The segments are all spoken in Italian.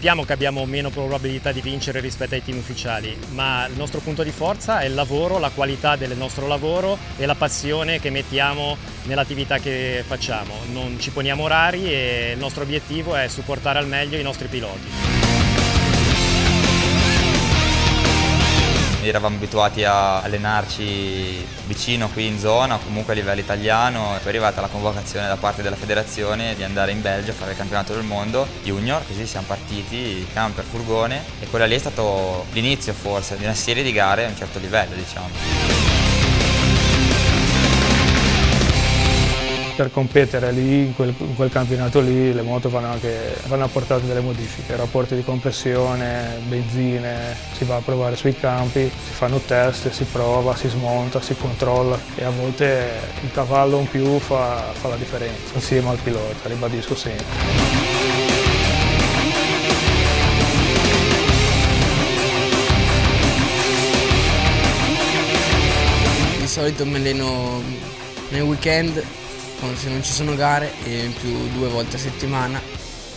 Sappiamo che abbiamo meno probabilità di vincere rispetto ai team ufficiali, ma il nostro punto di forza è il lavoro, la qualità del nostro lavoro e la passione che mettiamo nell'attività che facciamo. Non ci poniamo orari e il nostro obiettivo è supportare al meglio i nostri piloti. Eravamo abituati a allenarci vicino qui in zona, comunque a livello italiano, e poi è arrivata la convocazione da parte della federazione di andare in Belgio a fare il campionato del mondo junior, così siamo partiti, camper, furgone, e quella lì è stato l'inizio forse di una serie di gare a un certo livello, diciamo. Per competere lì, in quel campionato lì, le moto vanno apportate delle modifiche, rapporti di compressione, benzine, si va a provare sui campi, si fanno test, si prova, si smonta, si controlla e a volte il cavallo in più fa la differenza, insieme al pilota, ribadisco sempre. Di solito mi alleno nel weekend, se non ci sono gare, e in più 2 volte a settimana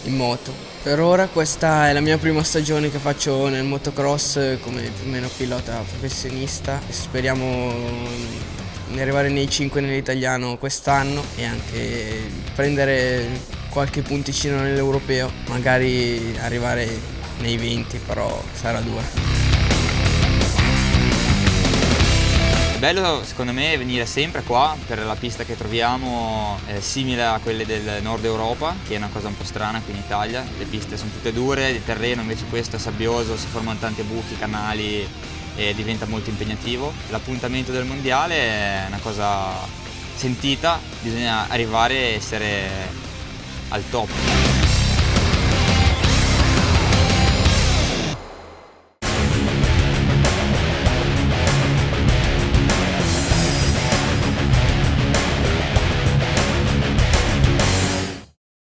in moto. Per ora questa è la mia prima stagione che faccio nel motocross come più o meno pilota professionista e speriamo di arrivare nei 5 nell'italiano quest'anno e anche prendere qualche punticino nell'europeo, magari arrivare nei 20, però sarà dura. È bello secondo me venire sempre qua per la pista che troviamo, simile a quelle del nord Europa, che è una cosa un po' strana qui in Italia. Le piste sono tutte dure, il terreno invece questo è sabbioso, si formano tanti buchi, canali e diventa molto impegnativo. L'appuntamento del mondiale è una cosa sentita, bisogna arrivare e essere al top.